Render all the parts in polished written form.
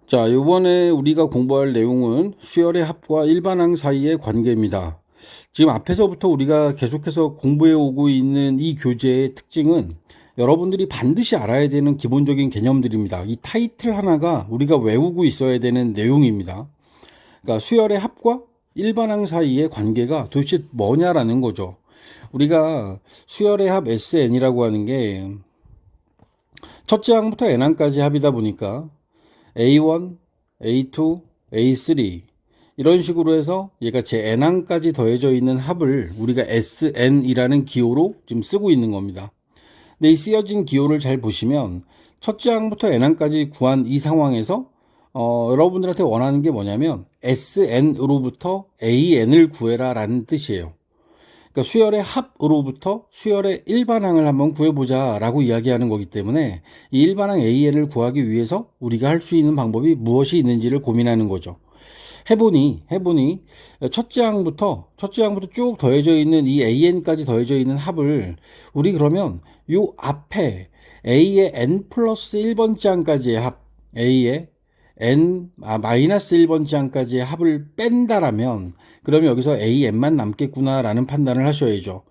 자, 이번에 우리가 공부할 내용은 수열의 합과 일반항 사이의 관계입니다. 지금 앞에서부터 우리가 계속해서 공부해 오고 있는 이 교재의 특징은 여러분들이 반드시 알아야 되는 기본적인 개념들입니다. 이 타이틀 하나가 우리가 외우고 있어야 되는 내용입니다. 그러니까 수열의 합과 일반항 사이의 관계가 도대체 뭐냐라는 거죠. 우리가 수열의 합 SN이라고 하는 게 첫째 항부터 n항까지 합이다 보니까 A1, A2, A3 이런 식으로 해서 얘가 제 n항까지 더해져 있는 합을 우리가 SN이라는 기호로 지금 쓰고 있는 겁니다. 근데 이 쓰여진 기호를 잘 보시면 첫째 항부터 n항까지 구한 이 상황에서 여러분들한테 원하는 게 뭐냐면 SN으로부터 AN을 구해라 라는 뜻이에요. 그러니까 수열의 합으로부터 수열의 일반항을 한번 구해보자 라고 이야기하는 거기 때문에 이 일반항 AN을 구하기 위해서 우리가 할 수 있는 방법이 무엇이 있는지를 고민하는 거죠. 해보니 첫째 항부터 쭉 더해져 있는 이 AN까지 더해져 있는 합을 우리 그러면 요 앞에 A의 n 플러스 1번째 항까지의 합 A의 마이너스 1번째 항까지의 합을 뺀다라면 그러면 여기서 AN만 남겠구나라는 판단을 하셔야죠.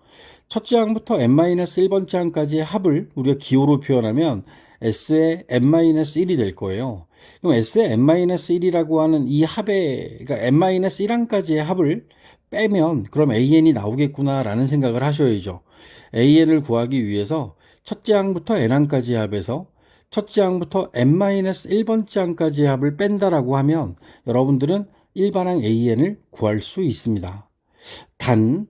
첫째 항부터 n-1번째 항까지의 합을 우리가 기호로 표현하면 S의 n-1이 될 거예요. 그럼 S의 n-1이라고 하는 이 합의, 그러니까 n-1항까지의 합을 빼면 그럼 AN이 나오겠구나라는 생각을 하셔야죠. AN을 구하기 위해서 첫째 항부터 n항까지의 합에서 첫째 항부터 n-1번째 항까지의 합을 뺀다라고 하면 여러분들은 일반항 AN을 구할 수 있습니다. 단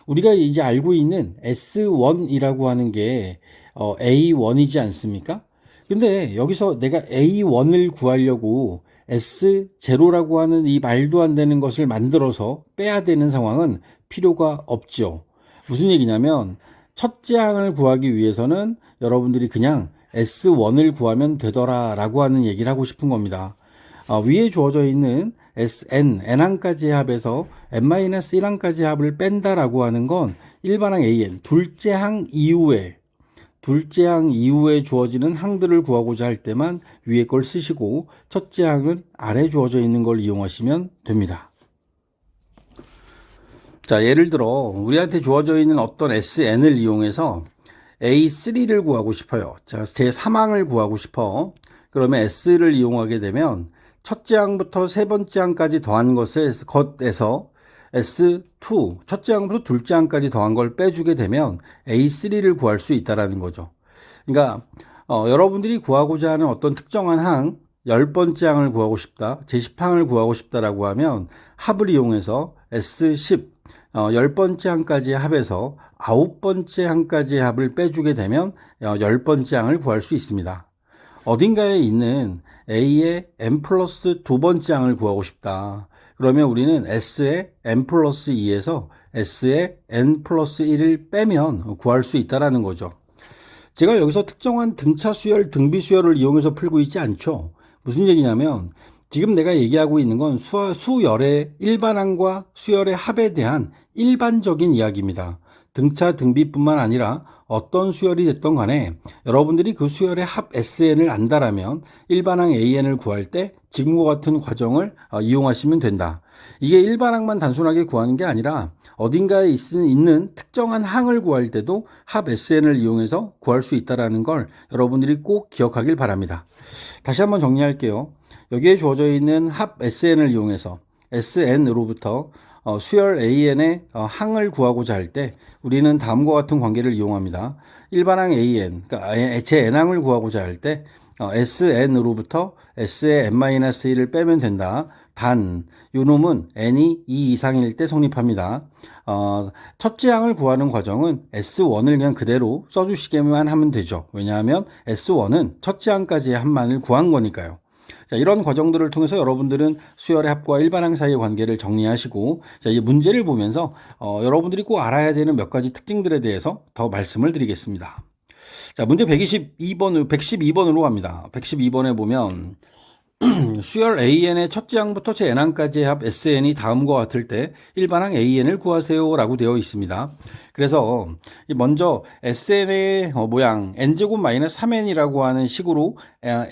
우리가 이제 알고 있는 S1이라고 하는 게 A1이지 않습니까? 근데 여기서 내가 A1을 구하려고 S0라고 하는 이 말도 안 되는 것을 만들어서 빼야 되는 상황은 필요가 없죠. 무슨 얘기냐면 첫째 항을 구하기 위해서는 여러분들이 그냥 S1을 구하면 되더라라고 하는 얘기를 하고 싶은 겁니다. 위에 주어져 있는 n항까지의 합에서 n-1항까지의 합을 뺀다라고 하는 건 일반항 AN, 둘째 항 이후에 주어지는 항들을 구하고자 할 때만 위에 걸 쓰시고 첫째 항은 아래 주어져 있는 걸 이용하시면 됩니다. 자, 예를 들어 우리한테 주어져 있는 어떤 SN을 이용해서 A3를 구하고 싶어요. 자, 제 3항을 구하고 싶어. 그러면 S를 이용하게 되면 첫째 항부터 세 번째 항까지 더한 것에서 S2, 첫째 항부터 둘째 항까지 더한 걸 빼주게 되면 A3를 구할 수 있다는 거죠. 그러니까 여러분들이 구하고자 하는 어떤 특정한 항, 10번째 항을 구하고 싶다, 제10항을 구하고 싶다라고 하면 합을 이용해서 S10, 10번째 항까지의 합에서 9번째 항까지의 합을 빼주게 되면 10번째 항을 구할 수 있습니다. 어딘가에 있는 A의 n 플러스 두 번째 항을 구하고 싶다. 그러면 우리는 S의 n 플러스 2에서 S의 n 플러스 1을 빼면 구할 수 있다는 거죠. 제가 여기서 특정한 등차 수열, 등비 수열을 이용해서 풀고 있지 않죠. 무슨 얘기냐면 지금 내가 얘기하고 있는 건 수열의 일반항과 수열의 합에 대한 일반적인 이야기입니다. 등차, 등비뿐만 아니라 어떤 수열이 됐던 간에 여러분들이 그 수열의 합 SN을 안다라면 일반항 AN을 구할 때 지금과 같은 과정을 이용하시면 된다. 이게 일반항만 단순하게 구하는 게 아니라 어딘가에 있는 특정한 항을 구할 때도 합 SN을 이용해서 구할 수 있다는 걸 여러분들이 꼭 기억하길 바랍니다. 다시 한번 정리할게요. 여기에 주어져 있는 합 SN을 이용해서 SN으로부터 수열 AN의 항을 구하고자 할 때 우리는 다음과 같은 관계를 이용합니다. 일반항 AN, 그러니까 제 n항을 구하고자 할 때 SN으로부터 S의 n-1을 빼면 된다. 단, 요 놈은 n이 2 이상일 때 성립합니다. 첫째 항을 구하는 과정은 S1을 그냥 그대로 써주시기만 하면 되죠. 왜냐하면 S1은 첫째 항까지의 합만을 구한 거니까요. 자, 이런 과정들을 통해서 여러분들은 수열의 합과 일반항 사이의 관계를 정리하시고, 자, 이 문제를 보면서 여러분들이 꼭 알아야 되는 몇 가지 특징들에 대해서 더 말씀을 드리겠습니다. 자, 문제 112번으로 갑니다. 112번에 보면 수열 AN의 첫째 항부터 제 n항까지의 합 SN이 다음과 같을 때 일반항 AN을 구하세요 라고 되어 있습니다. 그래서 먼저 SN의 모양 n제곱 마이너스 3n이라고 하는 식으로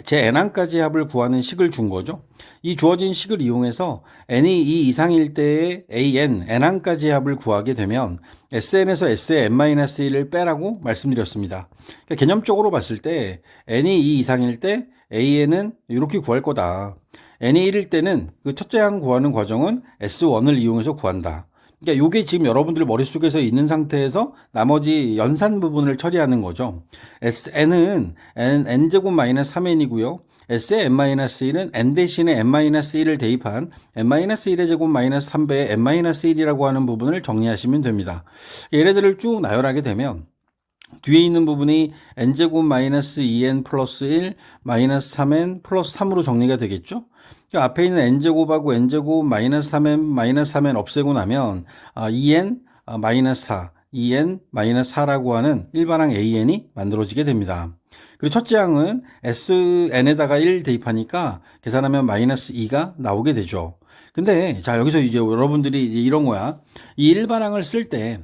제 n항까지의 합을 구하는 식을 준 거죠. 이 주어진 식을 이용해서 n이 2 이상일 때의 an, n항까지의 합을 구하게 되면 SN에서 S의 n-1을 빼라고 말씀드렸습니다. 그러니까 개념적으로 봤을 때 n이 2 이상일 때 AN은 이렇게 구할 거다. n이 1일 때는 그 첫째 항 구하는 과정은 S1을 이용해서 구한다. 그러니까 이게 지금 여러분들 머릿속에서 있는 상태에서 나머지 연산 부분을 처리하는 거죠. n은 n제곱 마이너스 3n이고요. S의 n-1은 n 대신에 n-1을 대입한 n-1의 제곱 마이너스 3배의 n-1이라고 하는 부분을 정리하시면 됩니다. 얘네들을 쭉 나열하게 되면 뒤에 있는 부분이 n제곱 마이너스 2n 플러스 1 마이너스 3n 플러스 3으로 정리가 되겠죠. 앞에 있는 n제곱하고 n제곱 마이너스 3n 없애고 나면 2n 마이너스 4 2n 마이너스 4라고 하는 일반항 AN이 만들어지게 됩니다. 그리고 첫째 항은 SN에다가 1 대입하니까 계산하면 마이너스 2가 나오게 되죠. 근데 자 여기서 이제 여러분들이 이런 거야. 이 일반항을 쓸 때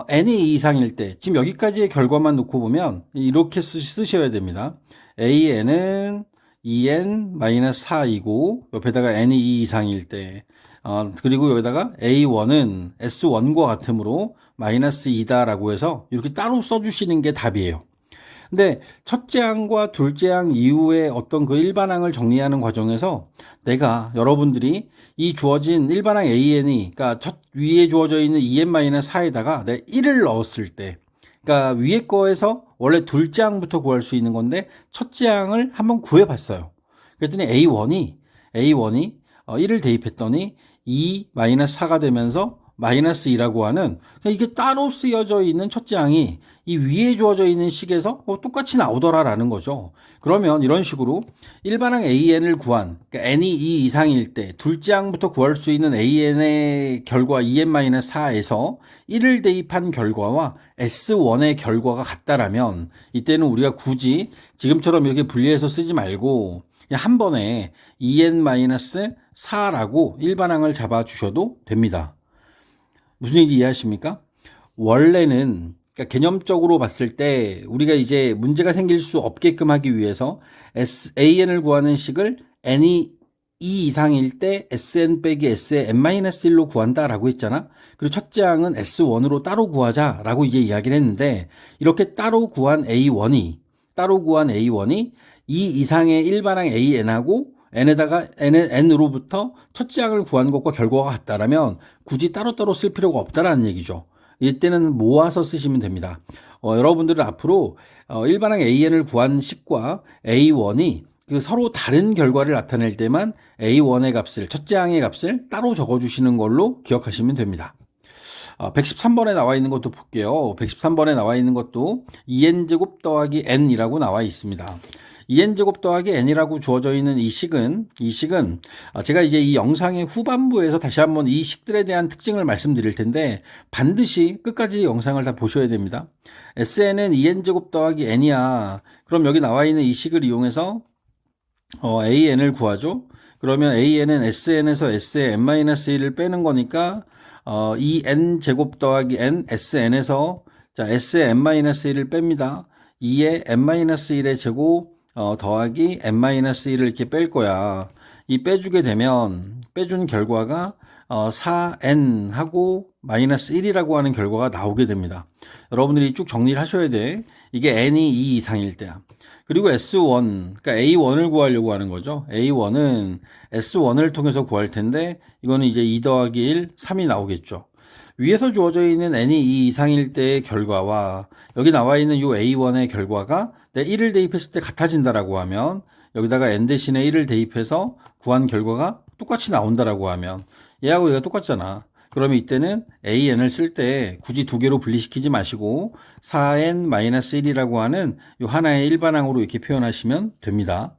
n이 2 이상일 때 지금 여기까지의 결과만 놓고 보면 이렇게 쓰셔야 됩니다. an은 2n-4이고 옆에다가 n이 2 이상일 때 그리고 여기다가 a1은 s1과 같으므로 마이너스 2다라고 해서 이렇게 따로 써주시는 게 답이에요. 근데 첫째 항과 둘째 항 이후에 어떤 그 일반항을 정리하는 과정에서 내가 여러분들이 이 주어진 일반항 AN이 그러니까 첫 위에 주어져 있는 2n-4에다가 내가 1을 넣었을 때 그러니까 위에 거에서 원래 둘째 항부터 구할 수 있는 건데 첫째 항을 한번 구해 봤어요. 그랬더니 A1이 1을 대입했더니 2-4가 되면서 마이너스 2라고 하는 이게 따로 쓰여져 있는 첫째 항이 이 위에 주어져 있는 식에서 똑같이 나오더라라는 거죠. 그러면 이런 식으로 일반항 AN을 구한 그러니까 n이 2 이상일 때 둘째 항부터 구할 수 있는 AN의 결과 2n-4에서 1을 대입한 결과와 S1의 결과가 같다라면 이때는 우리가 굳이 지금처럼 이렇게 분리해서 쓰지 말고 그냥 한 번에 2n-4라고 일반항을 잡아 주셔도 됩니다. 무슨 얘기인지 이해하십니까? 원래는 그러니까 개념적으로 봤을 때 우리가 이제 문제가 생길 수 없게끔 하기 위해서 AN을 구하는 식을 n이 2 이상일 때 SN 빼기 S의 n-1로 구한다라고 했잖아. 그리고 첫째 항은 S1으로 따로 구하자라고 이제 이야기를 했는데 이렇게 따로 구한 A1이 2 이상의 일반항 AN하고 n에다가 n으로부터 첫째 항을 구한 것과 결과가 같다라면 굳이 따로따로 쓸 필요가 없다라는 얘기죠. 이때는 모아서 쓰시면 됩니다. 여러분들은 앞으로 일반항 AN을 구한 식과 A1이 그 서로 다른 결과를 나타낼 때만 A1의 값을 첫째 항의 값을 따로 적어주시는 걸로 기억하시면 됩니다. 113번에 나와 있는 것도 볼게요. 113번에 나와 있는 것도 2n제곱 더하기 n이라고 나와 있습니다. 2n제곱 더하기 n이라고 주어져 있는 이 식은 제가 이제 이 영상의 후반부에서 다시 한번 이 식들에 대한 특징을 말씀드릴 텐데 반드시 끝까지 영상을 다 보셔야 됩니다. SN은 2n제곱 더하기 n이야. 그럼 여기 나와 있는 이 식을 이용해서 AN을 구하죠. 그러면 AN은 SN에서 S의 n-1을 빼는 거니까 2n제곱 더하기 n SN에서 자 S의 n-1을 뺍니다. 2의 n-1의 제곱 더하기 n-1을 이렇게 뺄 거야. 이 빼주게 되면 빼준 결과가 4n 하고 마이너스 1이라고 하는 결과가 나오게 됩니다. 여러분들이 쭉 정리를 하셔야 돼. 이게 n이 2 이상일 때야. 그리고 S1, 그러니까 A1을 구하려고 하는 거죠. A1은 S1을 통해서 구할 텐데 이거는 이제 2 더하기 1, 3이 나오겠죠. 위에서 주어져 있는 n이 2 이상일 때의 결과와 여기 나와 있는 이 A1의 결과가 내 1을 대입했을 때 같아진다라고 하면 여기다가 n 대신에 1을 대입해서 구한 결과가 똑같이 나온다라고 하면 얘하고 얘가 똑같잖아. 그러면 이때는 AN을 쓸 때 굳이 두 개로 분리시키지 마시고 4n-1이라고 하는 이 하나의 일반항으로 이렇게 표현하시면 됩니다.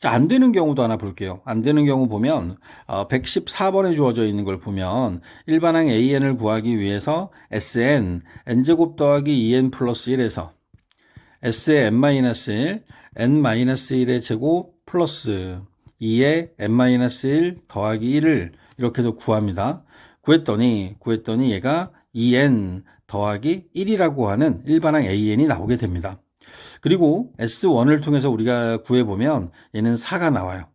자, 안 되는 경우도 하나 볼게요. 안 되는 경우 보면 114번에 주어져 있는 걸 보면 일반항 AN을 구하기 위해서 SN n제곱 더하기 2n 플러스 1에서 S의 n-1, n-1의 제곱 플러스 2의 n-1 더하기 1을 이렇게 해서 구합니다. 구했더니 얘가 2n 더하기 1이라고 하는 일반항 AN이 나오게 됩니다. 그리고 S1을 통해서 우리가 구해보면 얘는 4가 나와요.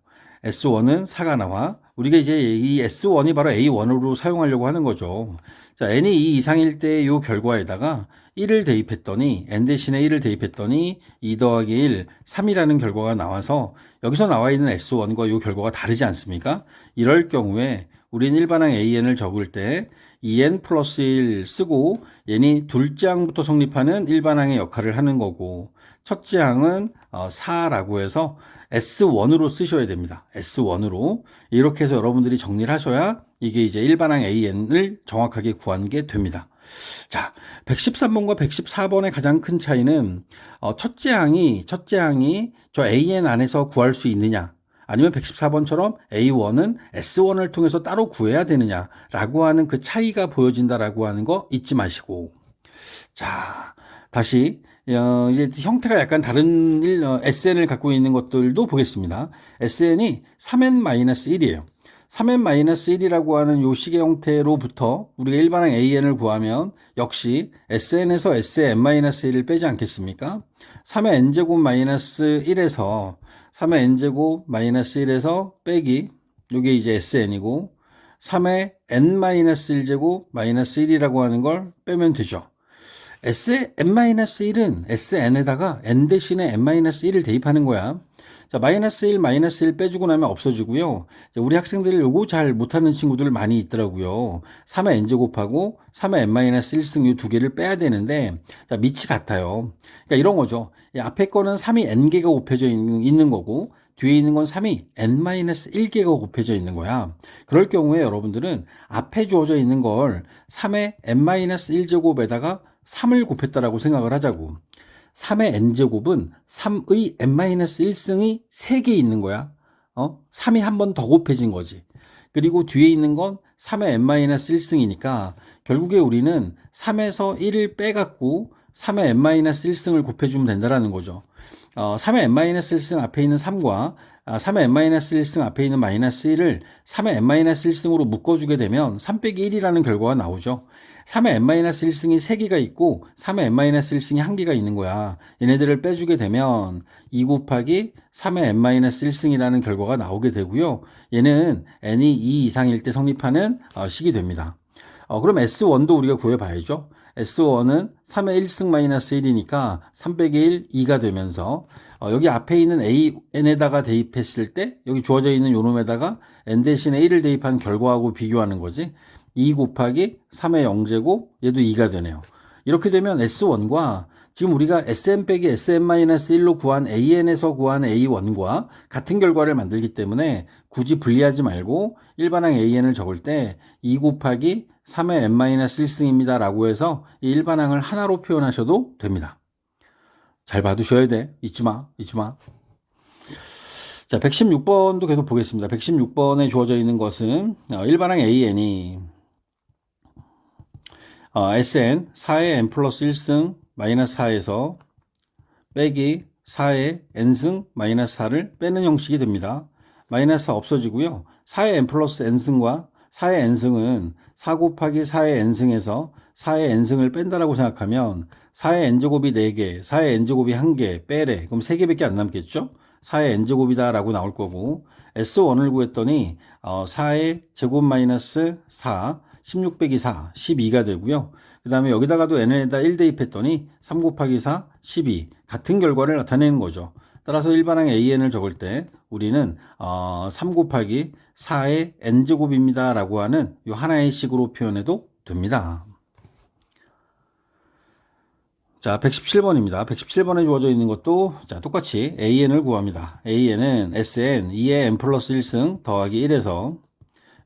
S1은 4가 나와. 우리가 이제 이 S1이 바로 A1으로 사용하려고 하는 거죠. 자, n이 2 이상일 때 이 결과에다가 1을 대입했더니 n 대신에 1을 대입했더니 2 더하기 1, 3이라는 결과가 나와서 여기서 나와 있는 S1과 이 결과가 다르지 않습니까? 이럴 경우에 우린 일반항 AN을 적을 때 2n 플러스 1 쓰고 얘니 둘째 항부터 성립하는 일반항의 역할을 하는 거고 첫째 항은 4라고 해서 S1으로 쓰셔야 됩니다. S1으로. 이렇게 해서 여러분들이 정리를 하셔야 이게 이제 일반항 AN을 정확하게 구한 게 됩니다. 자, 113번과 114번의 가장 큰 차이는 첫째 항이 저 AN 안에서 구할 수 있느냐 아니면 114번처럼 A1은 S1을 통해서 따로 구해야 되느냐라고 하는 그 차이가 보여진다라고 하는 거 잊지 마시고. 자, 다시 이제 형태가 약간 다른 SN을 갖고 있는 것들도 보겠습니다. SN이 3n-1이에요. 3n-1이라고 하는 요 식의 형태로부터 우리가 일반항 AN을 구하면 역시 SN에서 SN-1을 빼지 않겠습니까? 3의 n제곱 마이너스 1에서 3의 n제곱 마이너스 1에서 빼기 요게 이제 SN이고 3의 n-1제곱 마이너스 1이라고 하는 걸 빼면 되죠. n-1은 sn에다가 n 대신에 n-1을 대입하는 거야. 자, 마이너스 1, 마이너스 1 빼주고 나면 없어지고요. 우리 학생들이 요거 잘 못하는 친구들 많이 있더라고요. 3의 n제곱하고 3의 n-1승 이 두 개를 빼야 되는데, 자, 밑이 같아요. 그러니까 이런 거죠. 앞에 거는 3이 n개가 곱해져 있는 거고, 뒤에 있는 건 3이 n-1개가 곱해져 있는 거야. 그럴 경우에 여러분들은 앞에 주어져 있는 걸 3의 n-1제곱에다가 3을 곱했다라고 생각을 하자고. 3의 n제곱은 3의 n-1승이 3개 있는 거야. 3이 한 번 더 곱해진 거지. 그리고 뒤에 있는 건 3의 n-1승이니까 결국에 우리는 3에서 1을 빼갖고 3의 n-1승을 곱해주면 된다라는 거죠. 3의 n-1승 앞에 있는 3과 3의 n-1승 앞에 있는 마이너스 1을 3의 n-1승으로 묶어주게 되면 3 빼기 1이라는 결과가 나오죠. 3의 n-1승이 3개가 있고 3의 n-1승이 1개가 있는 거야. 얘네들을 빼주게 되면 2 곱하기 3의 n-1승이라는 결과가 나오게 되고요. 얘는 n이 2 이상일 때 성립하는 식이 됩니다. 그럼 S1도 우리가 구해봐야죠. S1은 3의 1승 마이너스 1이니까 3 빼기 1, 2가 되면서 여기 앞에 있는 n에다가 대입했을 때 여기 주어져 있는 요놈에다가 n 대신에 1을 대입한 결과하고 비교하는 거지. 2 곱하기 3의 0제곱 얘도 2가 되네요. 이렇게 되면 S1과 지금 우리가 SN 빼기 SN-1로 구한 AN에서 구한 A1과 같은 결과를 만들기 때문에 굳이 분리하지 말고 일반항 AN을 적을 때 2 곱하기 3의 n-1승입니다 라고 해서 이 일반항을 하나로 표현하셔도 됩니다. 잘 봐두셔야 돼. 잊지 마. 자, 116번도 계속 보겠습니다. 116번에 주어져 있는 것은 일반항 AN이 SN 4의 n 플러스 1승 마이너스 4에서 빼기 4의 n승 마이너스 4를 빼는 형식이 됩니다. 마이너스 4 없어지고요. 4의 n 플러스 n승과 4의 n승은 4 곱하기 4의 n승에서 4의 n승을 뺀다라고 생각하면 4의 n제곱이 4개, 4의 n제곱이 1개 빼래. 그럼 3개밖에 안 남겠죠? 4의 n제곱이다 라고 나올 거고 S1을 구했더니 4의 제곱 마이너스 4, 16 빼기 4, 12가 되고요. 그 다음에 여기다가도 n에다 1 대입했더니 3 곱하기 4, 12 같은 결과를 나타내는 거죠. 따라서 일반항 AN을 적을 때 우리는 3 곱하기 4의 n제곱입니다 라고 하는 이 하나의 식으로 표현해도 됩니다. 자, 117번입니다. 117번에 주어져 있는 것도 자 똑같이 AN을 구합니다. AN은 SN 2의 n 플러스 1승 더하기 1에서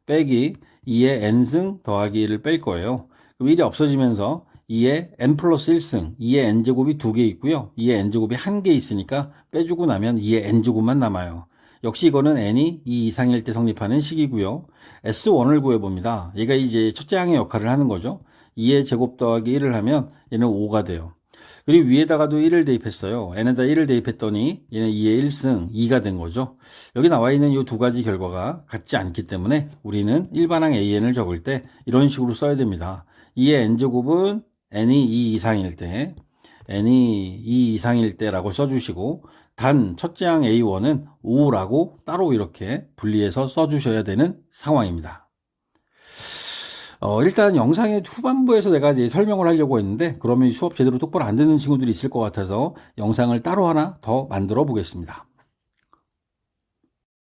빼기 2의 n승 더하기 1을 뺄 거예요. 그럼 1이 없어지면서 2의 n 플러스 1승 2의 n제곱이 2개 있고요. 2의 n제곱이 1개 있으니까 빼주고 나면 2의 n제곱만 남아요. 역시 이거는 n이 2 이상일 때 성립하는 식이고요. S1을 구해봅니다. 얘가 이제 첫째 항의 역할을 하는 거죠. 2의 제곱 더하기 1을 하면 얘는 5가 돼요. 그리고 위에다가도 1을 대입했어요. n에다 1을 대입했더니 얘는 2의 1승 2가 된 거죠. 여기 나와 있는 이 두 가지 결과가 같지 않기 때문에 우리는 일반항 an을 적을 때 이런 식으로 써야 됩니다. 2의 n제곱은 n이 2 이상일 때 n이 2 이상일 때라고 써주시고, 단 첫째 항 a1은 5라고 따로 이렇게 분리해서 써주셔야 되는 상황입니다. 일단 영상의 후반부에서 내가 이제 설명을 하려고 했는데, 그러면 수업 제대로 똑바로 안 듣는 친구들이 있을 것 같아서 영상을 따로 하나 더 만들어 보겠습니다.